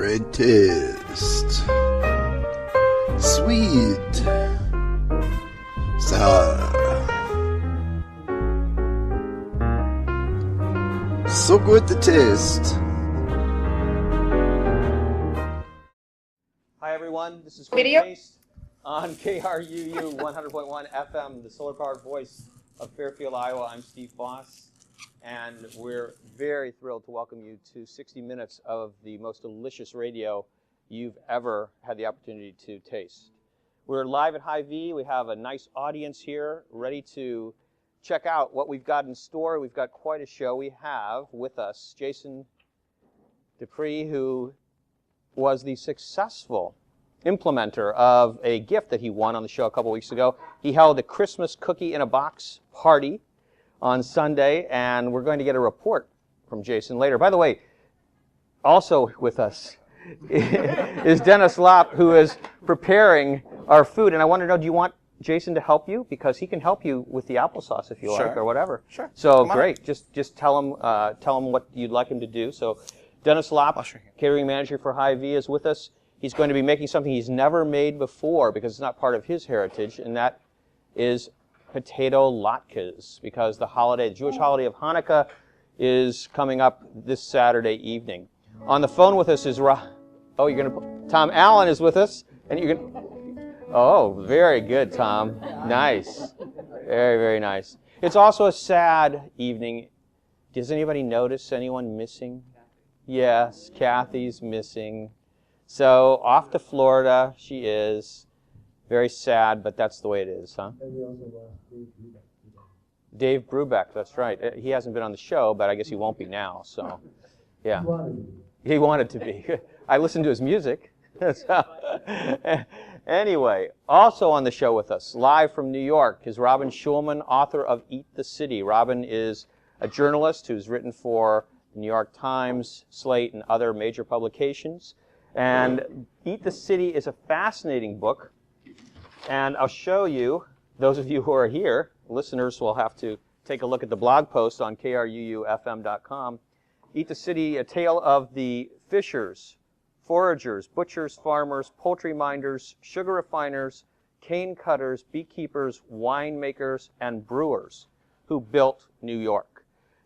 Great taste. Sweet. Sour. So good to taste. Hi everyone, this is Great Taste on KRUU 100.1 FM, the solar-powered voice of Fairfield, Iowa. I'm Steve Foss, and we're very thrilled to welcome you to 60 minutes of the most delicious radio you've ever had the opportunity to taste. We're live at Hy-Vee. We have a nice audience here ready to check out what we've got in store. We've got quite a show. We have with us Jason Dupree, who was the successful implementer of a gift that he won on the show a couple weeks ago. He held a Christmas cookie in a box party on Sunday, and we're going to get a report from Jason later. By the way, also with us is Dennis Lopp, who is preparing our food. And I want to know, do you want Jason to help you? Because he can help you with the applesauce if you like, or whatever. Sure. So great. Just tell him what you'd like him to do. So Dennis Lopp, catering manager for Hy-Vee, is with us. He's going to be making something he's never made before because it's not part of his heritage, and that is potato latkes, because the Jewish holiday of Hanukkah is coming up this Saturday evening. On the phone with us is Tom Allen is with us, and you're gonna. Oh, very good, Tom. Nice, very, very nice. It's also a sad evening. Does anybody notice anyone missing? Yes, Kathy's missing. So off to Florida she is. Very sad, but that's the way it is, huh? And we also Dave Brubeck, that's right. He hasn't been on the show, but I guess he won't be now, so yeah. He wanted to be. I listened to his music. Anyway, also on the show with us, live from New York, is Robin Shulman, author of Eat the City. Robin is a journalist who's written for the New York Times, Slate, and other major publications. And Eat the City is a fascinating book. And I'll show you, those of you who are here, listeners will have to take a look at the blog post on KRUUFM.com. Eat the City, a tale of the fishers, foragers, butchers, farmers, poultry minders, sugar refiners, cane cutters, beekeepers, winemakers, and brewers who built New York.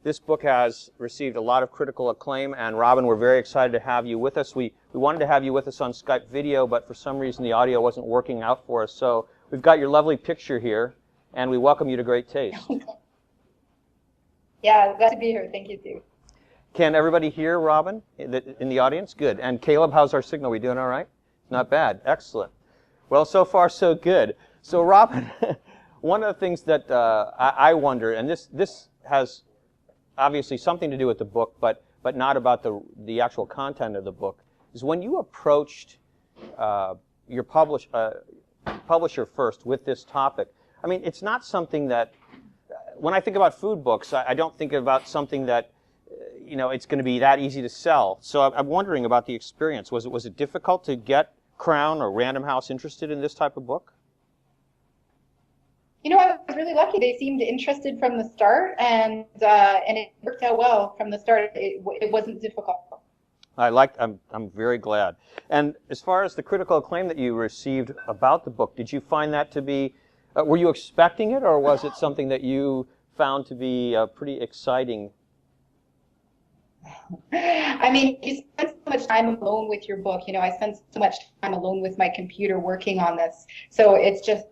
This book has received a lot of critical acclaim, and Robin, we're very excited to have you with us. We wanted to have you with us on Skype video, but for some reason the audio wasn't working out for us. So we've got your lovely picture here, and we welcome you to Great Taste. Yeah, glad to be here. Thank you, too. Can everybody hear Robin in the audience? Good. And Caleb, how's our signal? We doing all right? Not bad. Excellent. Well, so far so good. So Robin, one of the things that I wonder, and this has obviously something to do with the book, but not about the actual content of the book, is when you approached your publisher first with this topic. I mean, it's not something that, when I think about food books, I don't think about something that, it's going to be that easy to sell. So I'm wondering about the experience. Was it difficult to get Crown or Random House interested in this type of book? I was really lucky. They seemed interested from the start, and it worked out well from the start. It wasn't difficult. I'm very glad. And as far as the critical acclaim that you received about the book, did you find that to be, were you expecting it, or was it something that you found to be pretty exciting? I mean, you spend so much time alone with your book. I spent so much time alone with my computer working on this. So it's just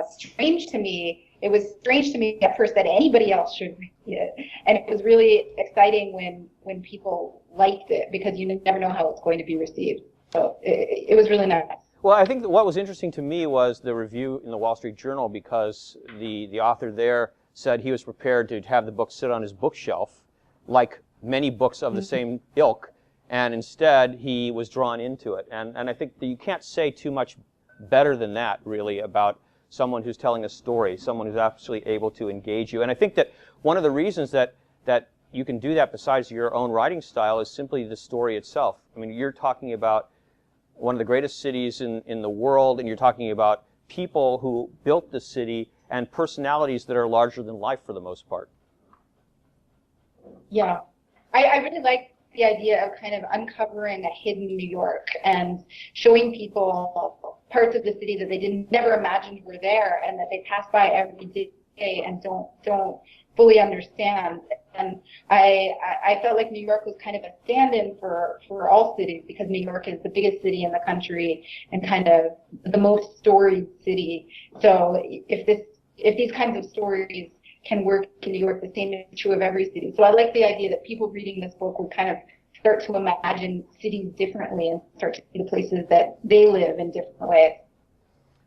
strange to me. It was strange to me at first that anybody else should read it. And it was really exciting when people liked it, because you never know how it's going to be received. So it was really nice. Well, I think that what was interesting to me was the review in the Wall Street Journal, because the author there said he was prepared to have the book sit on his bookshelf, like many books of the same ilk, and instead he was drawn into it. And I think that you can't say too much better than that, really, about someone who's telling a story, someone who's actually able to engage you. And I think that one of the reasons that you can do that, besides your own writing style, is simply the story itself. I mean, you're talking about one of the greatest cities in the world, and you're talking about people who built the city and personalities that are larger than life for the most part. Yeah. I really like the idea of kind of uncovering a hidden New York and showing people parts of the city that they didn't never imagined were there and that they pass by every day and don't fully understand. And I felt like New York was kind of a stand-in for all cities, because New York is the biggest city in the country and kind of the most storied city. So if these kinds of stories can work in New York, the same is true of every city. So I like the idea that people reading this book would kind of start to imagine cities differently and start to see the places that they live in different ways.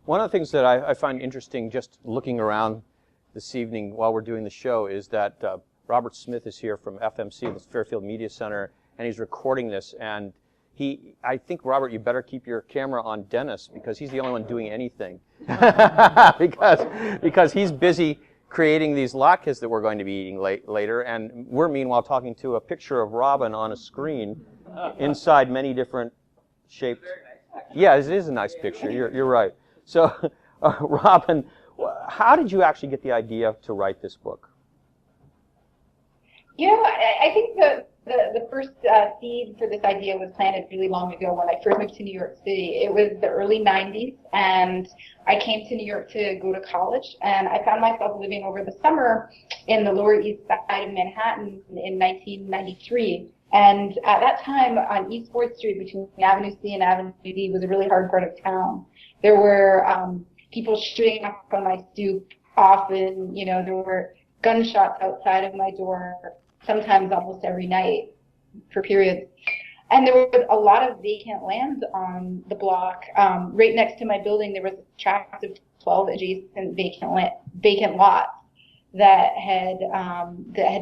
One of the things that I find interesting just looking around this evening while we're doing the show is that Robert Smith is here from FMC, the Fairfield Media Center, and he's recording this. And I think, Robert, you better keep your camera on Dennis, because he's the only one doing anything. because he's busy creating these latkes that we're going to be eating later, and we're meanwhile talking to a picture of Robin on a screen inside many different shaped. Yeah, it is a nice picture. You're right. So, Robin, how did you actually get the idea to write this book? You know, I think the first seed for this idea was planted really long ago when I first moved to New York City. It was the early 90s, and I came to New York to go to college, and I found myself living over the summer in the Lower East Side of Manhattan in 1993. And at that time, on East 4th Street, between Avenue C and Avenue D, was a really hard part of town. There were people shooting up on my stoop often. You know, there were gunshots outside of my door, sometimes almost every night for periods. And there was a lot of vacant land on the block. Right next to my building, there was a tract of 12 adjacent vacant lots that had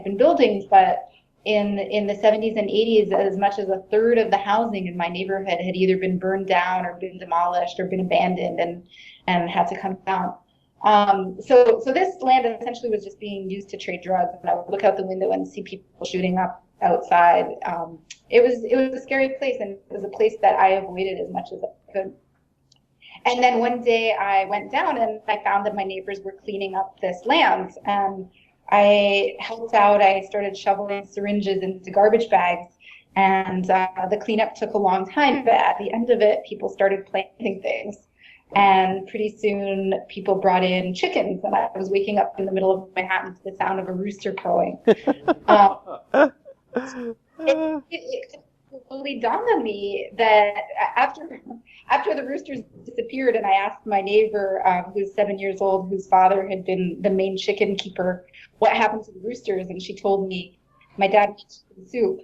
been buildings, but in the 70s and 80s, as much as a third of the housing in my neighborhood had either been burned down or been demolished or been abandoned and had to come down. So this land essentially was just being used to trade drugs, and I would look out the window and see people shooting up outside. It was a scary place, and it was a place that I avoided as much as I could. And then one day I went down and I found that my neighbors were cleaning up this land, and I helped out. I started shoveling syringes into garbage bags, and the cleanup took a long time, but at the end of it, people started planting things. And pretty soon, people brought in chickens, and I was waking up in the middle of Manhattan to the sound of a rooster crowing. It slowly dawned on me that after the roosters disappeared, and I asked my neighbor, who's 7 years old, whose father had been the main chicken keeper, what happened to the roosters, and she told me, my dad made chicken soup.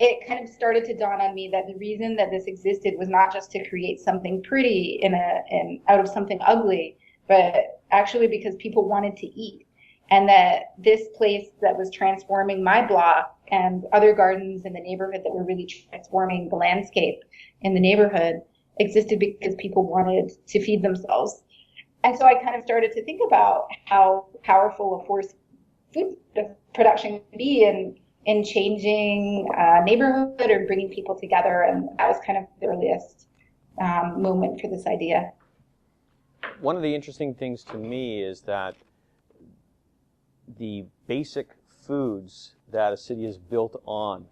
It kind of started to dawn on me that the reason that this existed was not just to create something pretty out of something ugly, but actually because people wanted to eat. And that this place that was transforming my block and other gardens in the neighborhood that were really transforming the landscape in the neighborhood existed because people wanted to feed themselves. And so I kind of started to think about how powerful a force food production can be in changing a neighborhood or bringing people together. And that was kind of the earliest moment for this idea. One of the interesting things to me is that the basic foods that a city is built on,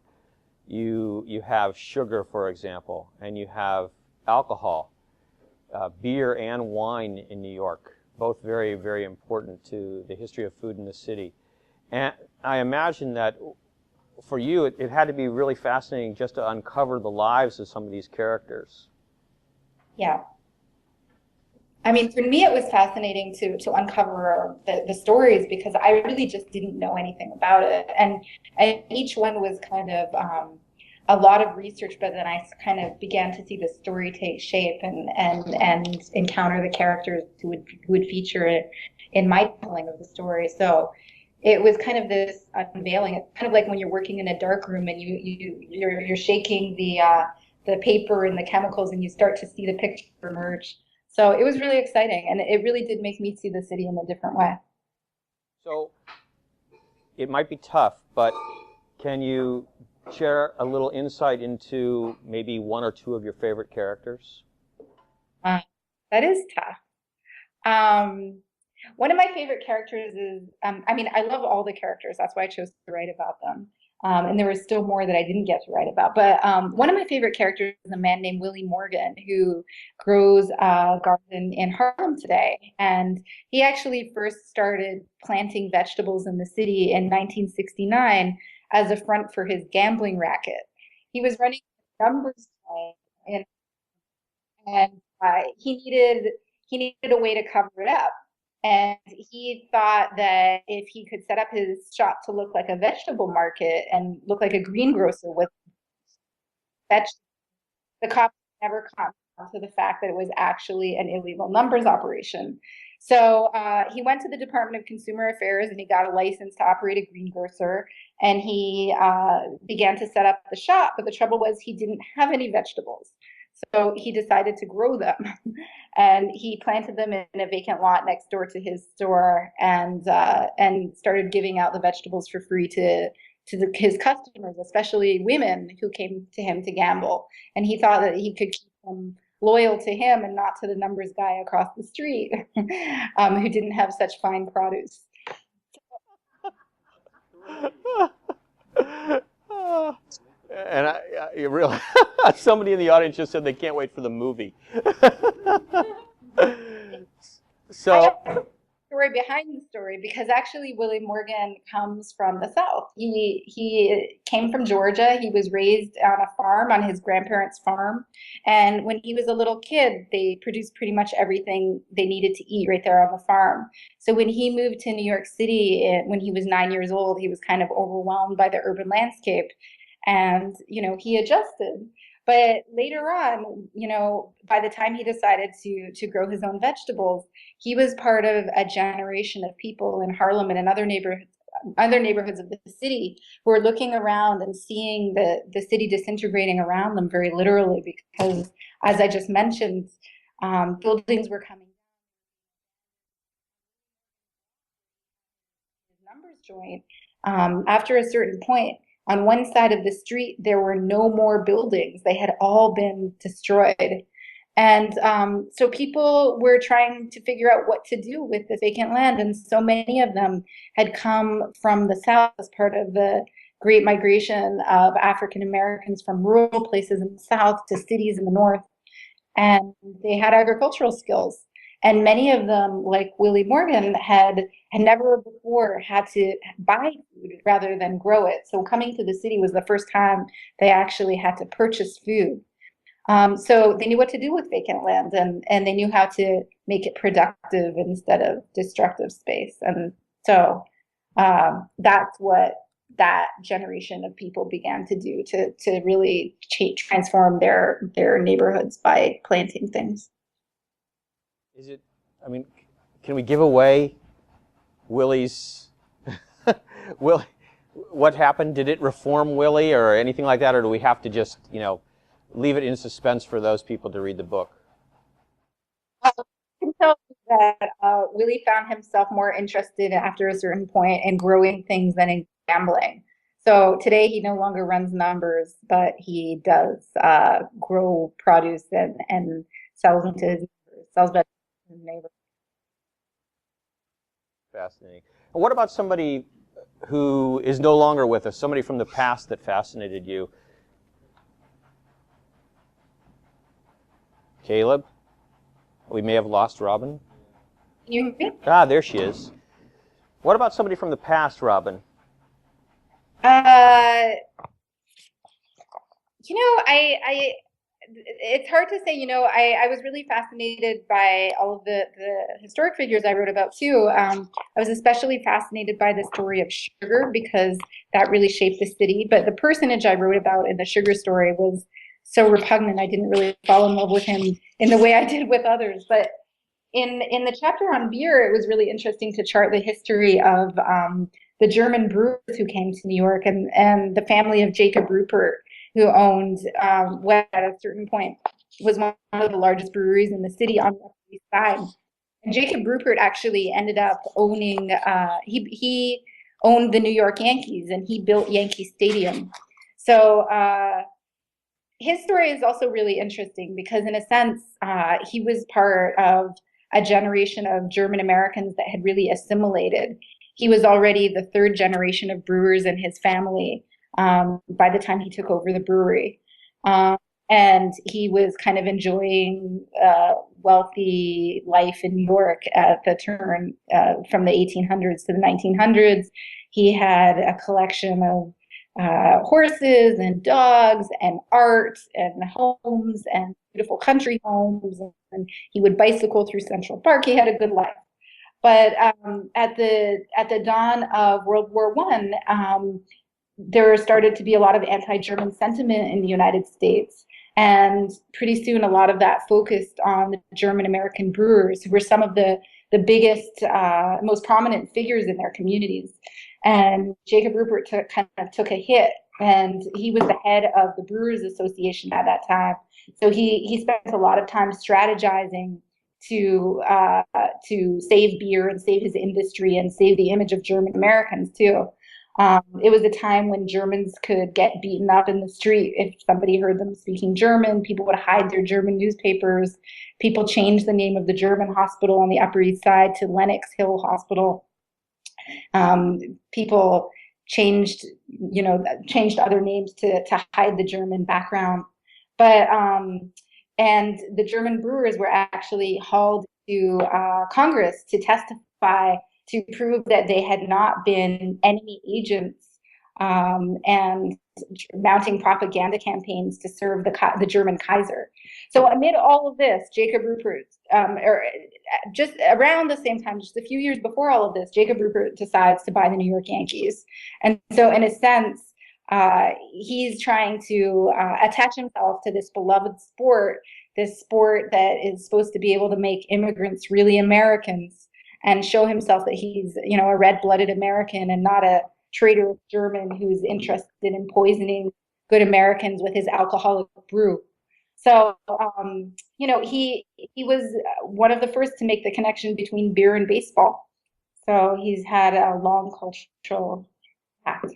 you have sugar, for example, and you have alcohol, beer and wine in New York, both very, very important to the history of food in the city. And I imagine that for you, it had to be really fascinating just to uncover the lives of some of these characters. Yeah. I mean, for me, it was fascinating to uncover the stories because I really just didn't know anything about it. And each one was kind of a lot of research, but then I kind of began to see the story take shape and encounter the characters who would feature in my telling of the story. So it was kind of this unveiling. It's kind of like when you're working in a dark room and you're shaking the paper and the chemicals and you start to see the picture emerge. So it was really exciting, and it really did make me see the city in a different way. So it might be tough, but can you share a little insight into maybe one or two of your favorite characters? That is tough. One of my favorite characters is, I mean, I love all the characters. That's why I chose to write about them. And there was still more that I didn't get to write about. But one of my favorite characters is a man named Willie Morgan, who grows a garden in Harlem today. And he actually first started planting vegetables in the city in 1969 as a front for his gambling racket. He was running a numbers game, and he needed a way to cover it up. And he thought that if he could set up his shop to look like a vegetable market and look like a greengrocer with vegetables, the cops never caught on to the fact that it was actually an illegal numbers operation. So he went to the Department of Consumer Affairs and he got a license to operate a greengrocer. And he began to set up the shop. But the trouble was he didn't have any vegetables. So he decided to grow them, and he planted them in a vacant lot next door to his store, and started giving out the vegetables for free to his customers, especially women who came to him to gamble. And he thought that he could keep them loyal to him and not to the numbers guy across the street, who didn't have such fine produce. And you really, somebody in the audience just said they can't wait for the movie. So, story behind the story, because actually Willie Morgan comes from the South. He came from Georgia. He was raised on a farm, on his grandparents' farm. And when he was a little kid, they produced pretty much everything they needed to eat right there on the farm. So when he moved to New York City, when he was 9 years old, he was kind of overwhelmed by the urban landscape. And, he adjusted. But later on, by the time he decided to grow his own vegetables, he was part of a generation of people in Harlem and in other neighborhoods of the city who were looking around and seeing the city disintegrating around them very literally, because, as I just mentioned, buildings were coming down. Numbers joint. After a certain point, on one side of the street, there were no more buildings. They had all been destroyed. And so people were trying to figure out what to do with this vacant land. And so many of them had come from the South as part of the great migration of African Americans from rural places in the South to cities in the North. And they had agricultural skills. And many of them, like Willie Morgan, had never before had to buy food rather than grow it. So coming to the city was the first time they actually had to purchase food. So they knew what to do with vacant land, and they knew how to make it productive instead of destructive space. And so that's what that generation of people began to do to really transform their neighborhoods by planting things. Can we give away Willie's, what happened? Did it reform Willie or anything like that? Or do we have to just, leave it in suspense for those people to read the book? I can tell you that Willie found himself more interested after a certain point in growing things than in gambling. So today he no longer runs numbers, but he does grow produce and sells vegetables to his neighbors. Fascinating. And what about somebody who is no longer with us, somebody from the past that fascinated you? Caleb? We may have lost Robin. Can you hear me? Ah, there she is. What about somebody from the past, Robin? It's hard to say. I was really fascinated by all of the historic figures I wrote about too. I was especially fascinated by the story of sugar, because that really shaped the city. But the personage I wrote about in the sugar story was so repugnant, I didn't really fall in love with him in the way I did with others. But in the chapter on beer, it was really interesting to chart the history of the German brewers who came to New York, and the family of Jacob Rupert, who owned what at a certain point was one of the largest breweries in the city on the east side. And Jacob Rupert actually ended up owning, he owned the New York Yankees, and he built Yankee Stadium. So his story is also really interesting because, in a sense, he was part of a generation of German Americans that had really assimilated. He was already the third generation of brewers in his family. by the time he took over the brewery. And he was kind of enjoying wealthy life in New York at the turn from the 1800s to the 1900s. He had a collection of horses and dogs and art and homes and beautiful country homes. And he would bicycle through Central Park. He had a good life. But at the dawn of World War I, there started to be a lot of anti-German sentiment in the United States. And pretty soon, a lot of that focused on the German-American brewers, who were some of the biggest, most prominent figures in their communities. And Jacob Rupert kind of took a hit, and he was the head of the Brewers Association at that time. So he spent a lot of time strategizing to save beer and save his industry and save the image of German Americans too. It was a time when Germans could get beaten up in the street if somebody heard them speaking German. People would hide their German newspapers. People changed the name of the German hospital on the Upper East Side to Lenox Hill Hospital. People changed other names to hide the German background. But and the German brewers were actually hauled to Congress to testify to prove that they had not been enemy agents and mounting propaganda campaigns to serve the German Kaiser. So amid all of this, Jacob Rupert, or just around the same time, just a few years before all of this, Jacob Rupert decides to buy the New York Yankees. And so in a sense, he's trying to attach himself to this beloved sport, this sport that is supposed to be able to make immigrants really Americans, and show himself that he's, a red-blooded American and not a traitorous German who's interested in poisoning good Americans with his alcoholic brew. So, he was one of the first to make the connection between beer and baseball. So he's had a long cultural impact.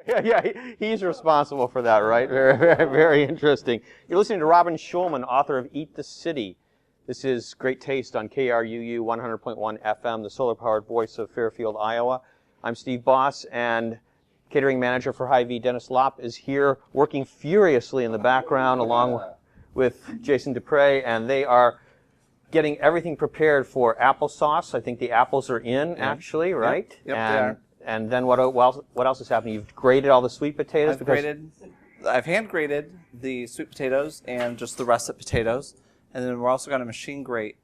Yeah, he's responsible for that, right? Very, very, very interesting. You're listening to Robin Shulman, author of Eat the City. This is Great Taste on KRUU 100.1 FM, the solar-powered voice of Fairfield, Iowa. I'm Steve Boss, and catering manager for Hy-Vee, Dennis Lopp, is here working furiously in the background along with Jason Dupre, and they are getting everything prepared for applesauce. I think the apples are in, actually, right? Yep, they are. And then what else is happening? You've grated all the sweet potatoes? I've hand grated the sweet potatoes and just the russet potatoes. And then we're also going to machine grate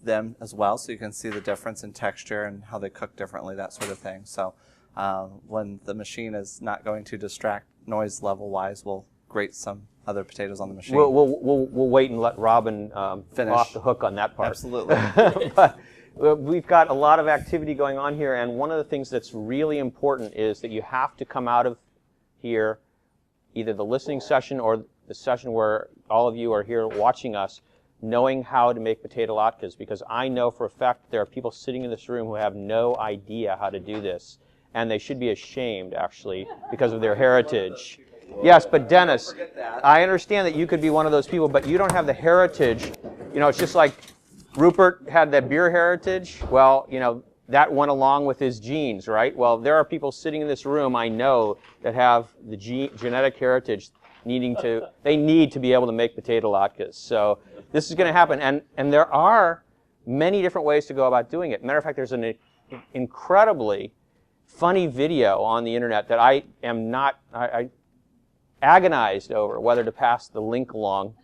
them as well, so you can see the difference in texture and how they cook differently, that sort of thing. So when the machine is not going to distract noise level-wise, we'll grate some other potatoes on the machine. We'll wait and let Robin finish off the hook on that part. Absolutely. But we've got a lot of activity going on here, and one of the things that's really important is that you have to come out of here, either the listening session or the session where all of you are here watching us, knowing how to make potato latkes, because I know for a fact there are people sitting in this room who have no idea how to do this, and they should be ashamed, actually, because of their heritage. Yes, but Dennis, I understand that you could be one of those people, but you don't have the heritage. It's just like Rupert had that beer heritage. Well, that went along with his genes, right? Well, there are people sitting in this room, I know, that have the genetic heritage they need to be able to make potato latkes. So this is going to happen. And there are many different ways to go about doing it. Matter of fact, there's an incredibly funny video on the internet that I agonized over whether to pass the link along.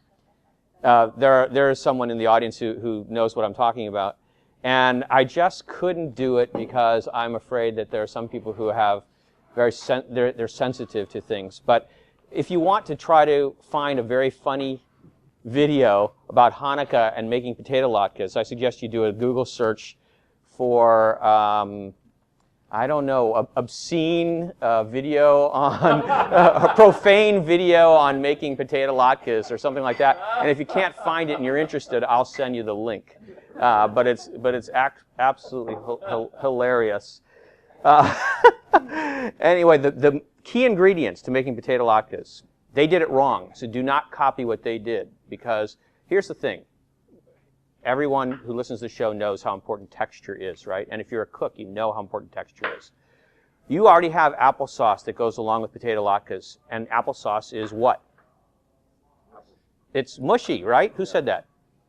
There is someone in the audience who knows what I'm talking about. And I just couldn't do it because I'm afraid that there are some people who have they're sensitive to things. But if you want to try to find a very funny video about Hanukkah and making potato latkes, I suggest you do a Google search for, obscene video on, a profane video on making potato latkes or something like that. And if you can't find it and you're interested, I'll send you the link. But it's absolutely hilarious. Anyway, the key ingredients to making potato latkes, they did it wrong, so do not copy what they did, because here's the thing. Everyone who listens to the show knows how important texture is, right? And if you're a cook, you know how important texture is. You already have applesauce that goes along with potato latkes, and applesauce is what? It's mushy, right? Who said that?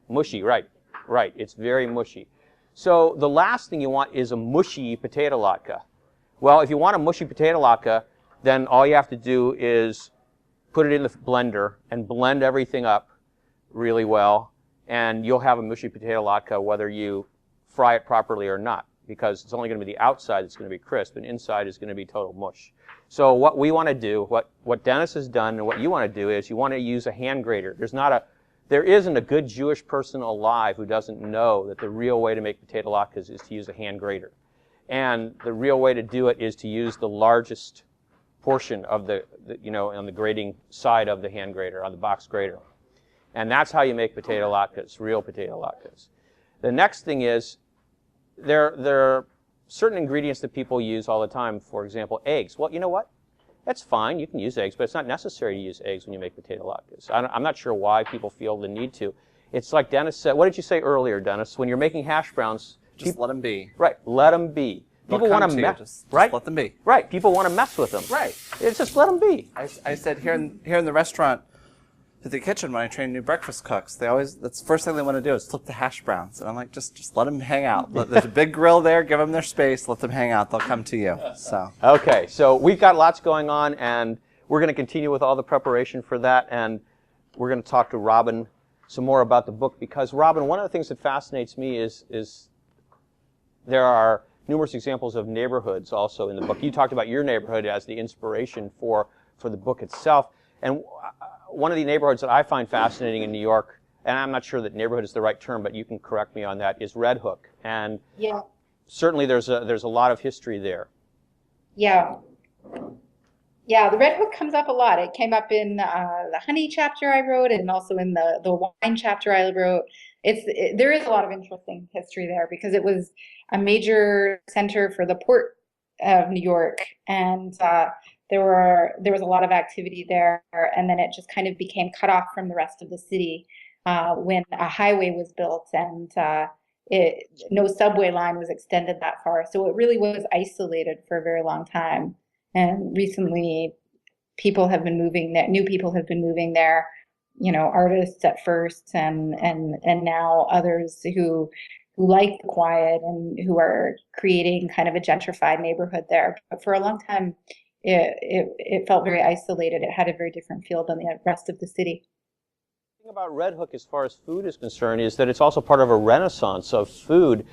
Mushy, right. Right, it's very mushy. So the last thing you want is a mushy potato latke. Well, if you want a mushy potato latke, then all you have to do is put it in the blender and blend everything up really well, and you'll have a mushy potato latke whether you fry it properly or not, because it's only going to be the outside that's going to be crisp, and inside is going to be total mush. So what we want to do, what Dennis has done, and what you want to do is you want to use a hand grater. There isn't a good Jewish person alive who doesn't know that the real way to make potato latkes is to use a hand grater. And the real way to do it is to use the largest portion of on the grating side of the hand grater, on the box grater. And that's how you make potato latkes, real potato latkes. The next thing is, there are certain ingredients that people use all the time. For example, eggs. Well, you know what? That's fine. You can use eggs, but it's not necessary to use eggs when you make potato latkes. I'm not sure why people feel the need to. It's like Dennis said. What did you say earlier, Dennis? When you're making hash browns, Just let them be. Right. Let them be. People want to mess. Just Right. let them be. Right. People want to mess with them. Right. It's just let them be. I said here in the restaurant, at the kitchen, when I train new breakfast cooks, that's the first thing they want to do is flip the hash browns. And I'm like, just let them hang out. There's a big grill there. Give them their space. Let them hang out. They'll come to you. So. Okay, so we've got lots going on, and we're going to continue with all the preparation for that, and we're going to talk to Robin some more about the book, because Robin, one of the things that fascinates me is there are numerous examples of neighborhoods also in the book. You talked about your neighborhood as the inspiration for the book itself, and one of the neighborhoods that I find fascinating in New York, and I'm not sure that neighborhood is the right term, but you can correct me on that, is Red Hook. And Yeah. certainly there's a lot of history there. Yeah. Yeah, the Red Hook comes up a lot. It came up in the honey chapter I wrote, and also in the wine chapter I wrote. There is a lot of interesting history there, because it was a major center for the port of New York, and there was a lot of activity there, and then it just kind of became cut off from the rest of the city when a highway was built, and no subway line was extended that far. So it really was isolated for a very long time. And recently, people have been moving there. New people have been moving there. Artists at first, and now others who like the quiet and who are creating kind of a gentrified neighborhood there. But for a long time, it felt very isolated. It had a very different feel than the rest of the city. The thing about Red Hook, as far as food is concerned, is that it's also part of a renaissance of food.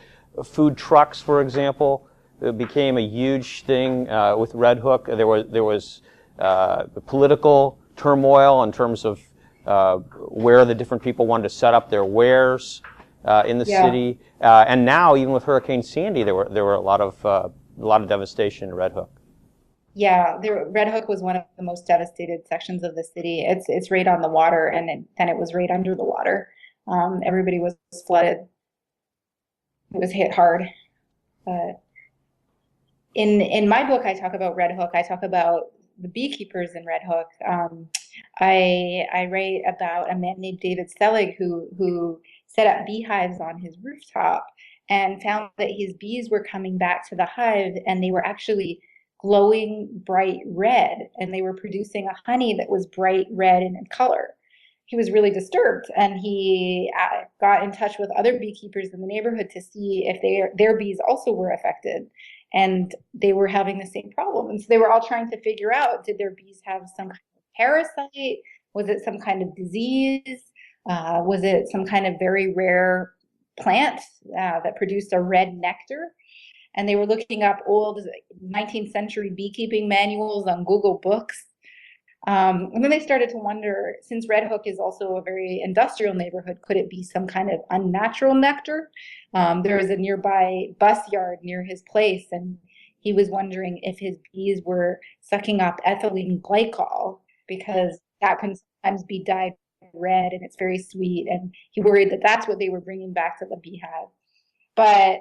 Food trucks, for example, became a huge thing with Red Hook. There was political turmoil in terms of where the different people wanted to set up their wares in the city. And now, even with Hurricane Sandy, there were a lot of devastation in Red Hook. Yeah, Red Hook was one of the most devastated sections of the city. It's right on the water, and then it was right under the water. Everybody was flooded. It was hit hard. In my book, I talk about Red Hook. I talk about the beekeepers in Red Hook. I write about a man named David Selig who set up beehives on his rooftop and found that his bees were coming back to the hive, and they were actually glowing bright red, and they were producing a honey that was bright red in color. He was really disturbed, and he got in touch with other beekeepers in the neighborhood to see if their bees also were affected, and they were having the same problem. And so they were all trying to figure out, did their bees have some kind of parasite? Was it some kind of disease? Was it some kind of very rare plant that produced a red nectar? And they were looking up old 19th century beekeeping manuals on Google Books. And then they started to wonder, since Red Hook is also a very industrial neighborhood, could it be some kind of unnatural nectar? There was a nearby bus yard near his place, and he was wondering if his bees were sucking up ethylene glycol, because that can sometimes be dyed red and it's very sweet. And he worried that that's what they were bringing back to the beehive. But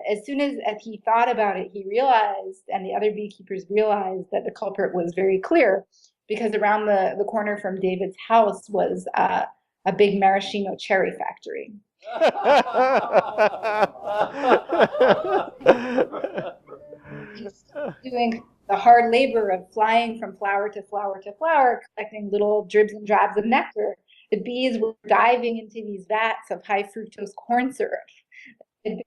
as soon as he thought about it, he realized, and the other beekeepers realized, that the culprit was very clear, because around the corner from David's house was a big maraschino cherry factory. doing the hard labor of flying from flower to flower to flower, collecting little dribs and drabs of nectar. The bees were diving into these vats of high fructose corn syrup. And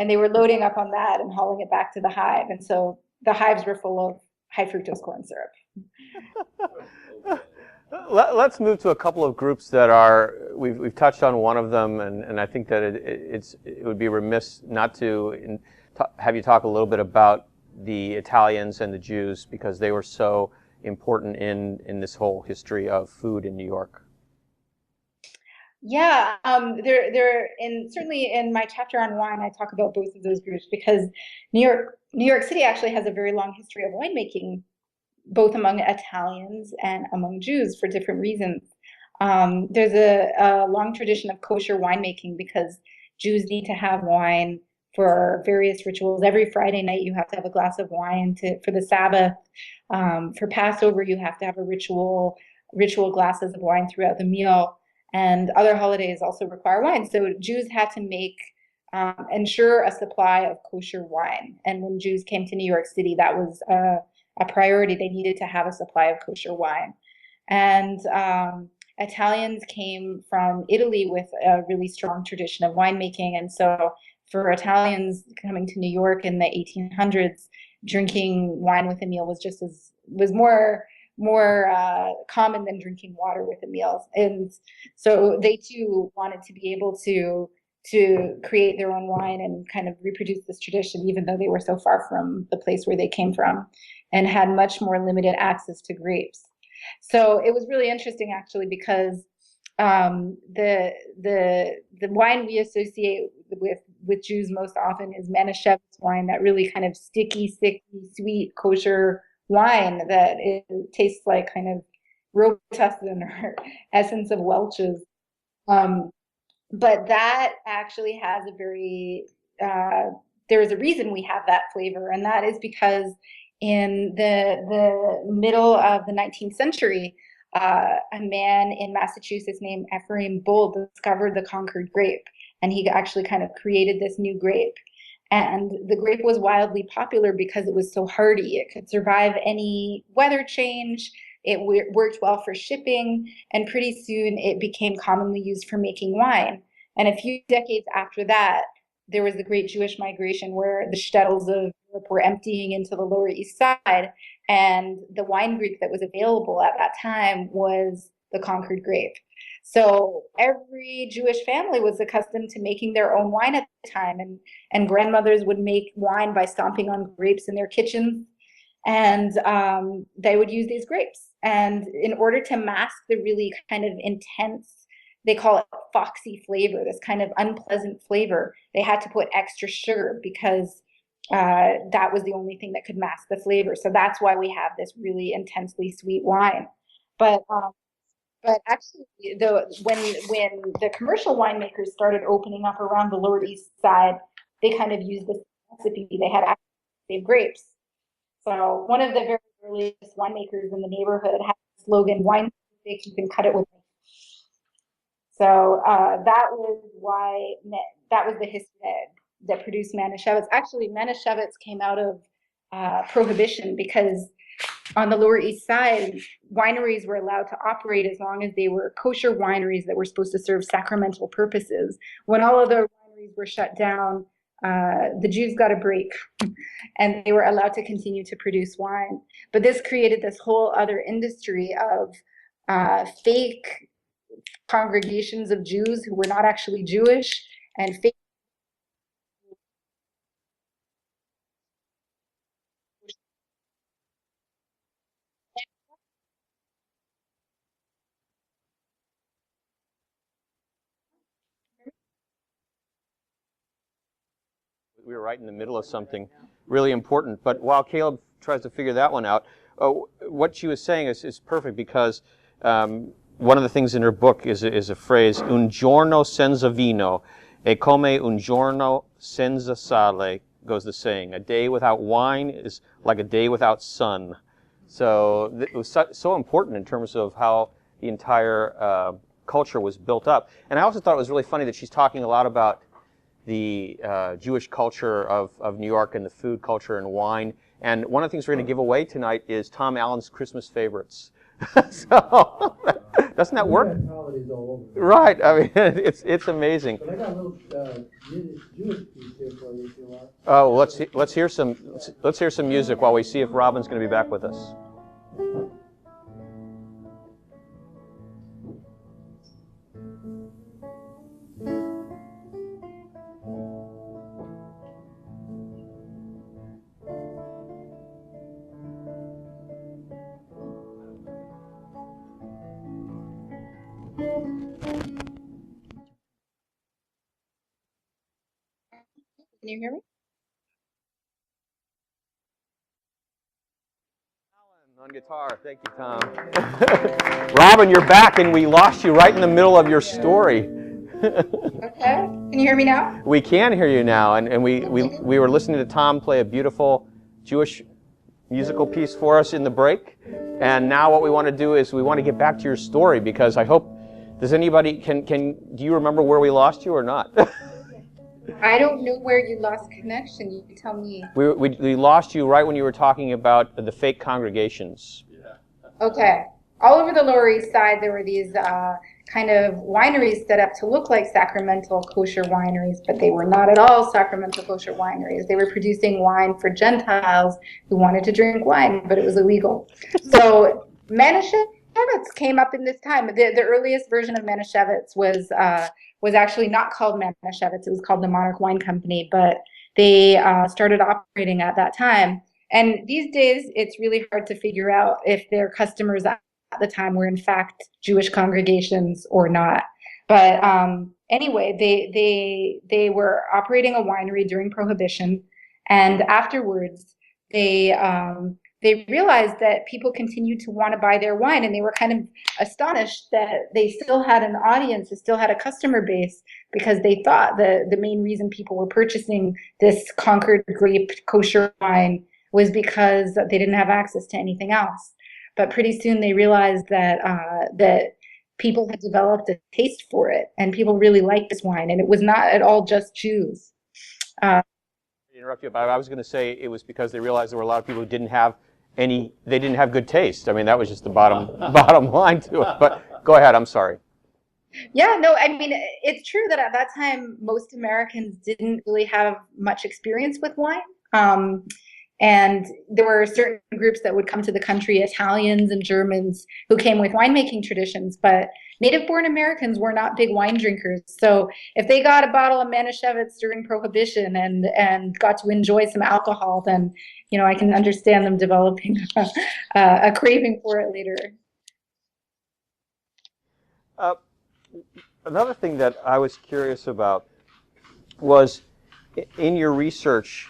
they were loading up on that and hauling it back to the hive. And so the hives were full of high fructose corn syrup. Let's move to a couple of groups that are, we've touched on one of them, and I think that it would be remiss not to have you talk a little bit about the Italians and the Jews, because they were so important in this whole history of food in New York. Yeah, they're certainly in my chapter on wine, I talk about both of those groups, because New York City actually has a very long history of winemaking, both among Italians and among Jews for different reasons. There's a long tradition of kosher winemaking because Jews need to have wine for various rituals. Every Friday night you have to have a glass of wine for the Sabbath. For Passover you have to have a ritual glasses of wine throughout the meal. And other holidays also require wine. So Jews had to ensure a supply of kosher wine. And when Jews came to New York City, that was a priority. They needed to have a supply of kosher wine. And Italians came from Italy with a really strong tradition of winemaking. And so for Italians coming to New York in the 1800s, drinking wine with a meal was more common than drinking water with a meal. And so they too wanted to be able to create their own wine and kind of reproduce this tradition, even though they were so far from the place where they came from and had much more limited access to grapes. So it was really interesting, actually, because the wine we associate with Jews most often is Manischewitz wine, that really kind of sticky, sweet, kosher wine that tastes like kind of Robitussin or essence of Welch's. But that actually has there is a reason we have that flavor, and that is because in the middle of the 19th century, a man in Massachusetts named Ephraim Bull discovered the Concord grape, and he actually kind of created this new grape. And the grape was wildly popular because it was so hardy. It could survive any weather change. It worked well for shipping, and pretty soon it became commonly used for making wine. And a few decades after that, there was the great Jewish migration where the shtetls of Europe were emptying into the Lower East Side, and the wine grape that was available at that time was the Concord grape. So every Jewish family was accustomed to making their own wine at the time, and grandmothers would make wine by stomping on grapes in their kitchens, and they would use these grapes. And in order to mask the really kind of intense, they call it foxy flavor, this kind of unpleasant flavor, they had to put extra sugar because that was the only thing that could mask the flavor. So that's why we have this really intensely sweet wine. But actually, when the commercial winemakers started opening up around the Lower East Side, they kind of used this recipe. They had actually the same grapes. So one of the very earliest winemakers in the neighborhood had the slogan, "Wine so thick you can cut it with." So that was the history that produced Manischewitz. Actually, Manischewitz came out of Prohibition, because on the Lower East Side, wineries were allowed to operate as long as they were kosher wineries that were supposed to serve sacramental purposes. When all other wineries were shut down, the Jews got a break, and they were allowed to continue to produce wine. But this created this whole other industry of fake congregations of Jews who were not actually Jewish, and fake. We were right in the middle of something really important. But while Caleb tries to figure that one out, what she was saying is perfect, because one of the things in her book is a phrase, "Un giorno senza vino e come un giorno senza sale," goes the saying. A day without wine is like a day without sun. So it was so important in terms of how the entire culture was built up. And I also thought it was really funny that she's talking a lot about the Jewish culture of New York and the food culture and wine. And one of the things we're going to give away tonight is Tom Allen's Christmas favorites. So, doesn't that work? Right. I mean, it's amazing. But I got a little Jewish piece here for you if you want. Oh, let's hear some music while we see if Robin's going to be back with us. Can you hear me? On guitar. Thank you, Tom. Robin, you're back, and we lost you right in the middle of your story. Okay. Can you hear me now? We can hear you now, and we were listening to Tom play a beautiful Jewish musical piece for us in the break. And now what we want to do is we want to get back to your story, because I hope, does anybody, do you remember where we lost you or not? I don't know where you lost connection. You tell me. We lost you right when you were talking about the fake congregations. Okay. All over the Lower East Side, there were these kind of wineries set up to look like sacramental kosher wineries, but they were not at all sacramental kosher wineries. They were producing wine for Gentiles who wanted to drink wine, but it was illegal. So Manischewitz came up in this time. The earliest version of Manischewitz was actually not called Manischewitz. It was called the Monarch Wine Company, but they started operating at that time. And these days, it's really hard to figure out if their customers at the time were in fact Jewish congregations or not. But anyway, they were operating a winery during Prohibition, and afterwards they realized that people continued to want to buy their wine, and they were kind of astonished that they still had an audience, they still had a customer base, because they thought the main reason people were purchasing this Concord grape kosher wine was because they didn't have access to anything else. But pretty soon they realized that that people had developed a taste for it, and people really liked this wine, and it was not at all just Jews. Interrupt you, but I was going to say it was because they realized there were a lot of people who didn't have good taste. I mean, that was just the bottom line to it. But go ahead, I'm sorry. Yeah, no, I mean, it's true that at that time, most Americans didn't really have much experience with wine. And there were certain groups that would come to the country, Italians and Germans, who came with winemaking traditions, but native-born Americans were not big wine drinkers. So if they got a bottle of Manischewitz during Prohibition and got to enjoy some alcohol, then, you know, I can understand them developing a craving for it later. Another thing that I was curious about was, in your research,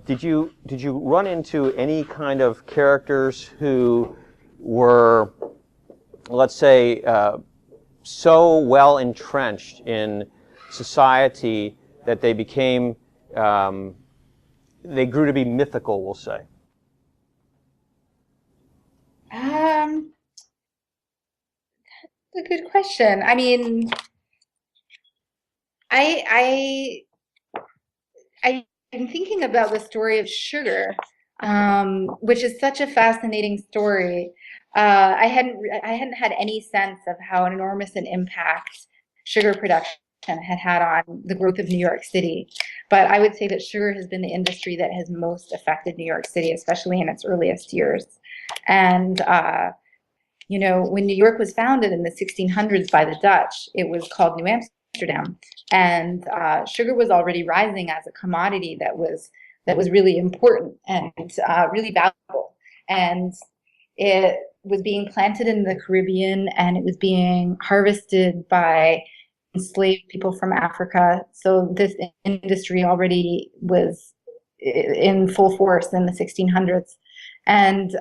did you run into any kind of characters who were, let's say, so well entrenched in society that they became, they grew to be mythical, we'll say? That's a good question. I mean, I'm thinking about the story of sugar, which is such a fascinating story. I hadn't had any sense of how enormous an impact sugar production had had on the growth of New York City. But I would say that sugar has been the industry that has most affected New York City, especially in its earliest years. And you know, when New York was founded in the 1600s by the Dutch, it was called New Amsterdam, and sugar was already rising as a commodity that was really important and really valuable. And it was being planted in the Caribbean, and it was being harvested by enslaved people from Africa. So this industry already was in full force in the 1600s. And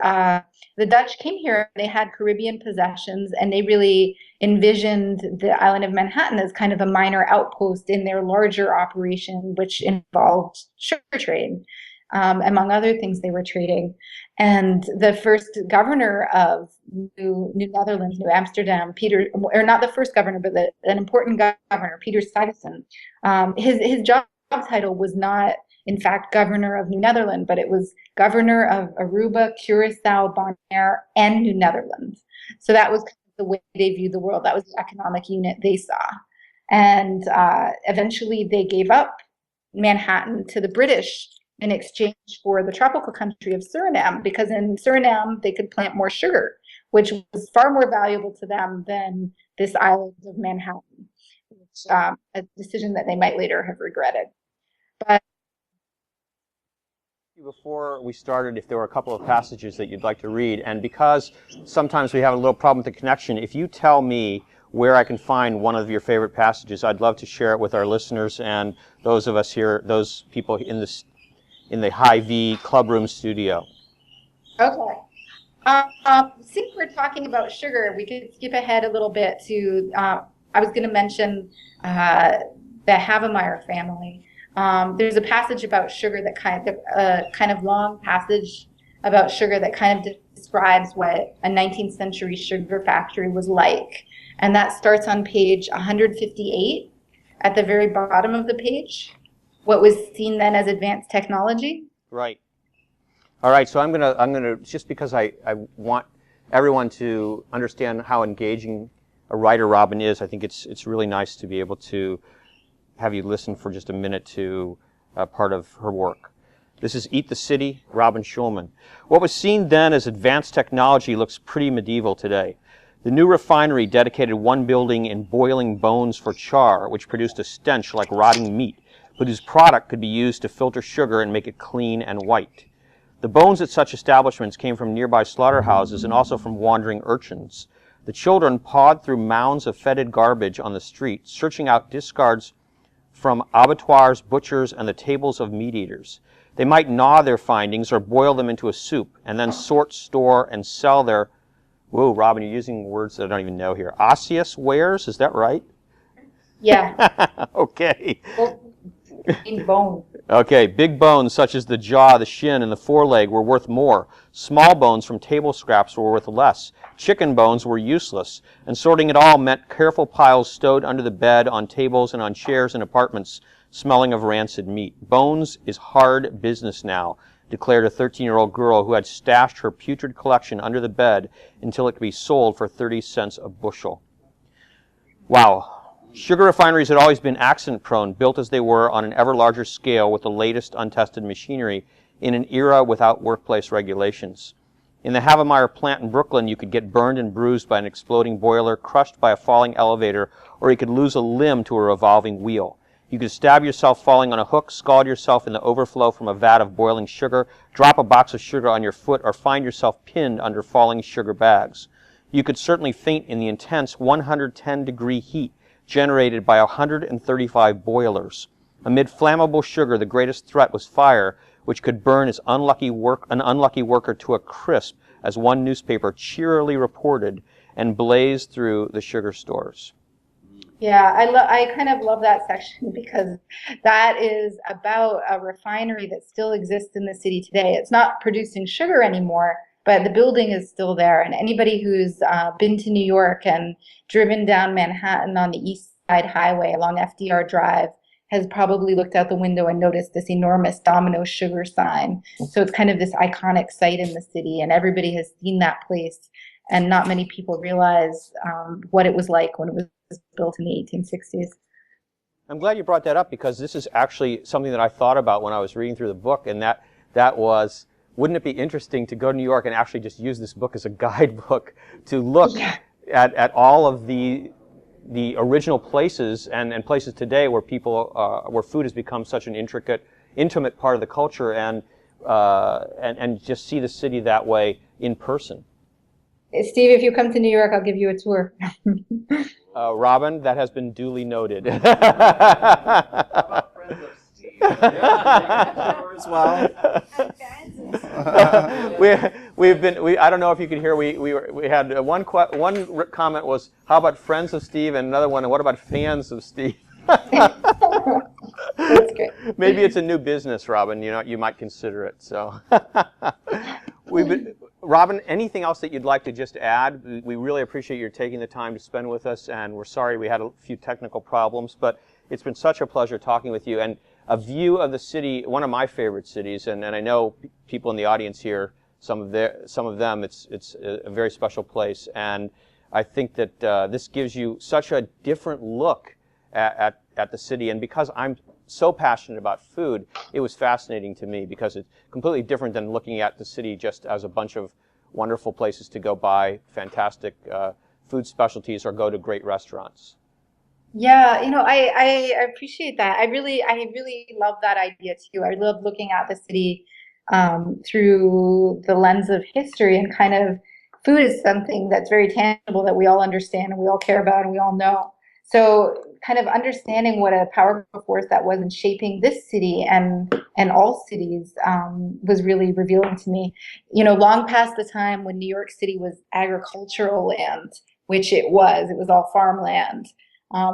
the Dutch came here, they had Caribbean possessions, and they really envisioned the island of Manhattan as kind of a minor outpost in their larger operation, which involved sugar trade. among other things they were trading. And the first governor of New Netherlands, New Amsterdam, or not the first governor, but an important governor, Peter Stuyvesant, his job title was not, in fact, governor of New Netherlands, but it was governor of Aruba, Curacao, Bonaire, and New Netherlands. So that was kind of the way they viewed the world. That was the economic unit they saw. And eventually they gave up Manhattan to the British in exchange for the tropical country of Suriname, because in Suriname they could plant more sugar, which was far more valuable to them than this island of Manhattan, which a decision that they might later have regretted. But before we started, if there were a couple of passages that you'd like to read, and because sometimes we have a little problem with the connection, if you tell me where I can find one of your favorite passages, I'd love to share it with our listeners and those of us here, those people in the Hy-Vee clubroom studio. Okay. Since we're talking about sugar, we could skip ahead a little bit to, I was going to mention the Havemeyer family. There's a passage about sugar that kind of long passage about sugar that kind of describes what a 19th century sugar factory was like. And that starts on page 158 at the very bottom of the page. What was seen then as advanced technology. Right. All right. So I'm gonna just because I want everyone to understand how engaging a writer Robin is. I think it's really nice to be able to have you listen for just a minute to part of her work. This is Eat the City, Robin Shulman. What was seen then as advanced technology looks pretty medieval today. The new refinery dedicated one building in boiling bones for char, which produced a stench like rotting meat, but whose product could be used to filter sugar and make it clean and white. The bones at such establishments came from nearby slaughterhouses and also from wandering urchins. The children pawed through mounds of fetid garbage on the street, searching out discards from abattoirs, butchers, and the tables of meat eaters. They might gnaw their findings or boil them into a soup, and then sort, store, and sell their, whoa, Robin, you're using words that I don't even know here. Osseous wares, is that right? Yeah. Okay. Big bone. Okay, big bones such as the jaw, the shin, and the foreleg were worth more. Small bones from table scraps were worth less. Chicken bones were useless, and sorting it all meant careful piles stowed under the bed, on tables, and on chairs in apartments smelling of rancid meat. Bones is hard business now, declared a 13-year-old girl who had stashed her putrid collection under the bed until it could be sold for 30 cents a bushel. Wow. Sugar refineries had always been accident-prone, built as they were on an ever larger scale with the latest untested machinery in an era without workplace regulations. In the Havemeyer plant in Brooklyn, you could get burned and bruised by an exploding boiler, crushed by a falling elevator, or you could lose a limb to a revolving wheel. You could stab yourself falling on a hook, scald yourself in the overflow from a vat of boiling sugar, drop a box of sugar on your foot, or find yourself pinned under falling sugar bags. You could certainly faint in the intense 110-degree heat generated by 135 boilers. Amid flammable sugar, the greatest threat was fire, which could burn an unlucky worker to a crisp, as one newspaper cheerily reported, and blaze through the sugar stores. Yeah, I kind of love that section because that is about a refinery that still exists in the city today. It's not producing sugar anymore, but the building is still there. And anybody who's been to New York and driven down Manhattan on the East Side Highway along FDR Drive has probably looked out the window and noticed this enormous Domino sugar sign. So it's kind of this iconic site in the city, and everybody has seen that place. And not many people realize what it was like when it was built in the 1860s. I'm glad you brought that up because this is actually something that I thought about when I was reading through the book, and that was, wouldn't it be interesting to go to New York and actually just use this book as a guidebook to look at all of the original places and places today where people where food has become such an intimate part of the culture, and just see the city that way in person. Steve, if you come to New York, I'll give you a tour. Robin, that has been duly noted. As well. I don't know if you can hear. We had one comment was, how about friends of Steve, and another one, what about fans of Steve? That's great. Maybe it's a new business, Robin. You know, you might consider it. So, Robin, anything else that you'd like to just add? We really appreciate your taking the time to spend with us, and we're sorry we had a few technical problems, but it's been such a pleasure talking with you. And a view of the city, one of my favorite cities, and I know people in the audience here, some of them, it's a very special place, and I think that this gives you such a different look at the city, and because I'm so passionate about food, it was fascinating to me because it's completely different than looking at the city just as a bunch of wonderful places to go buy fantastic food specialties or go to great restaurants. Yeah, you know, I appreciate that. I really love that idea too. I love looking at the city through the lens of history, and kind of food is something that's very tangible that we all understand and we all care about and we all know. So kind of understanding what a powerful force that was in shaping this city and all cities was really revealing to me. You know, long past the time when New York City was agricultural land, which it was all farmland,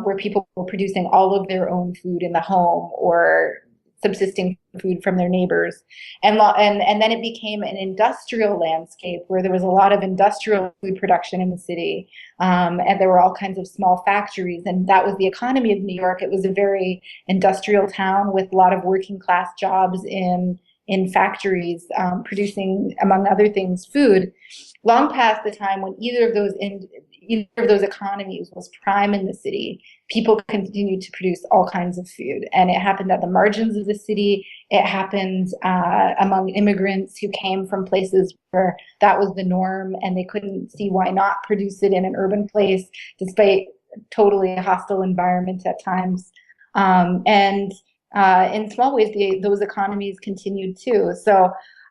where people were producing all of their own food in the home or subsisting food from their neighbors. And then it became an industrial landscape where there was a lot of industrial food production in the city. And there were all kinds of small factories. And that was the economy of New York. It was a very industrial town with a lot of working class jobs in factories, producing, among other things, food. Long past the time when either of those economies was prime in the city, people continued to produce all kinds of food. And it happened at the margins of the city. It happened among immigrants who came from places where that was the norm, and they couldn't see why not produce it in an urban place, despite totally hostile environment at times. And in small ways, those economies continued too. So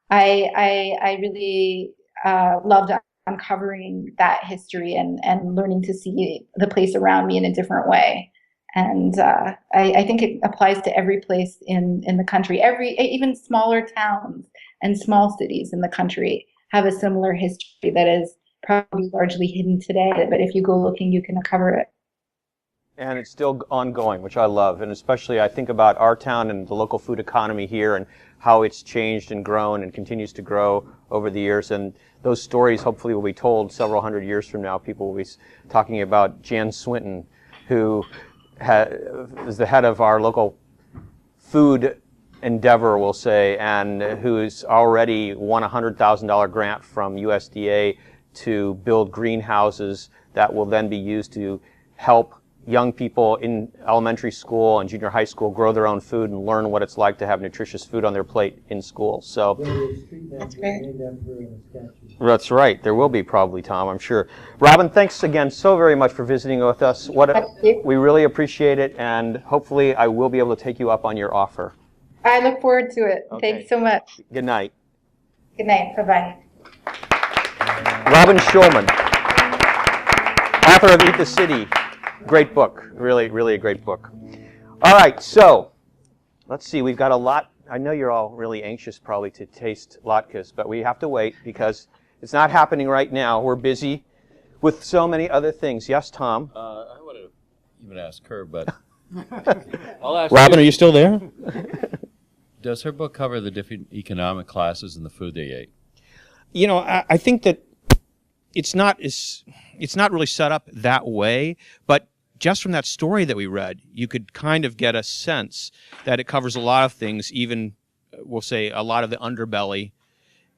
I really loved uncovering that history and learning to see the place around me in a different way. And I think it applies to every place in the country. Even smaller towns and small cities in the country have a similar history that is probably largely hidden today. But if you go looking, you can uncover it. And it's still ongoing, which I love. And especially I think about our town and the local food economy here and how it's changed and grown and continues to grow over the years. And those stories hopefully will be told several hundred years from now. People will be talking about Jan Swinton, who is the head of our local food endeavor, we'll say, and who's already won a $100,000 grant from USDA to build greenhouses that will then be used to help young people in elementary school and junior high school grow their own food and learn what it's like to have nutritious food on their plate in school. So That's great. that's right. There will be probably, Tom, I'm sure. Robin, thanks again so very much for visiting with us. We really appreciate it, and hopefully I will be able to take you up on your offer. I look forward to it. Okay. Thanks so much. Good night. Good night. Bye-bye. Robin Shulman, author of Eat the City. Great book. Really, really a great book. All right, so let's see. We've got a lot. I know you're all really anxious probably to taste latkes, but we have to wait because it's not happening right now. We're busy with so many other things. Yes, Tom? I want to even ask her, but I'll ask Robin, you. are you still there? Does her book cover the different economic classes and the food they ate? You know, I think that it's not really set up that way, but just from that story that we read, you could kind of get a sense that it covers a lot of things, even, we'll say, a lot of the underbelly.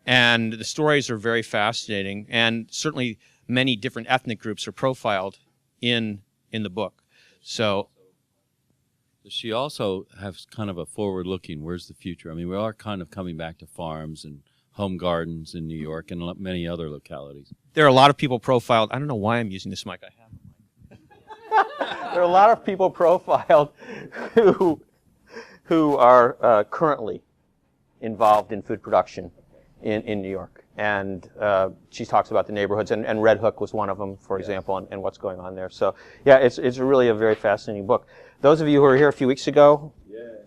And the stories are very fascinating, and certainly many different ethnic groups are profiled in the book. So She also has kind of a forward-looking, where's the future? I mean, we are kind of coming back to farms and home gardens in New York and many other localities. there are a lot of people profiled. I don't know why I'm using this mic. I have. There are a lot of people profiled who are currently involved in food production in New York. And she talks about the neighborhoods, and Red Hook was one of them, for example, and what's going on there. So, yeah, it's really a very fascinating book. Those of you who were here a few weeks ago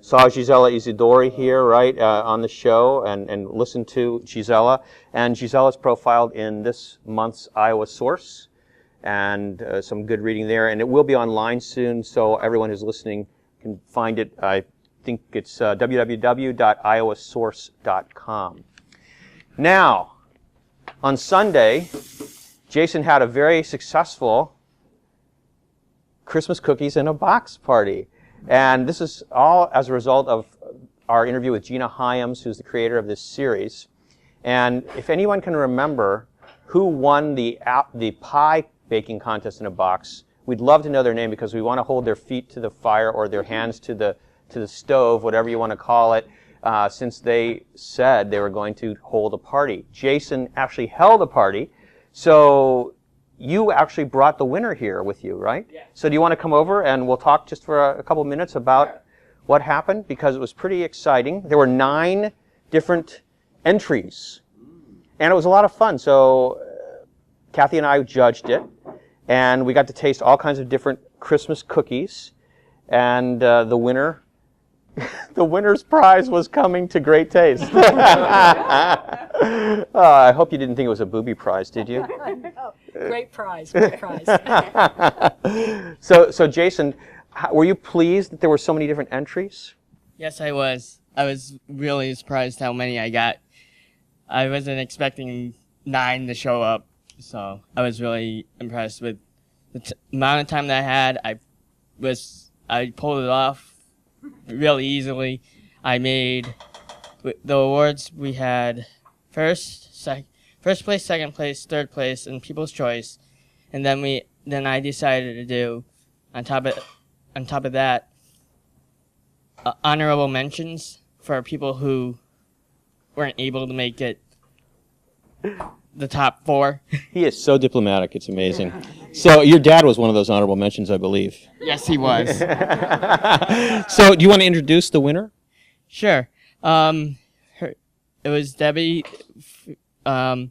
saw Gisela Isidori here, right, on the show, and listened to Gisela. And Gisela's profiled in this month's Iowa Source, and some good reading there. And it will be online soon, so everyone who's listening, You can find it, I think it's www.iowasource.com. Now, on Sunday, Jason had a very successful Christmas cookies in a box party. And this is all as a result of our interview with Gina Hyams, who's the creator of this series. And if anyone can remember who won the pie baking contest in a box, we'd love to know their name because we want to hold their feet to the fire or their hands to the stove, whatever you want to call it, since they said they were going to hold a party. Jason actually held a party, so you actually brought the winner here with you, right? Yeah. So do you want to come over and we'll talk just for a couple minutes about what happened? Because it was pretty exciting. There were 9 different entries, and it was a lot of fun. So Kathy and I judged it, and we got to taste all kinds of different Christmas cookies, and the winner, the winner's prize was coming to great taste. I hope you didn't think it was a booby prize, did you? No. Great prize, great prize. So Jason, were you pleased that there were so many different entries? Yes, I was. I was really surprised how many I got. I wasn't expecting 9 to show up, so I was really impressed with the amount of time that I had. I pulled it off really easily. I made the awards. We had first place, second place, third place, and People's Choice, and then I decided to do on top of that honorable mentions for people who weren't able to make it the top 4. He is so diplomatic, it's amazing. So your dad was one of those honorable mentions, I believe. Yes, he was. So do you want to introduce the winner? Sure. It was Debbie who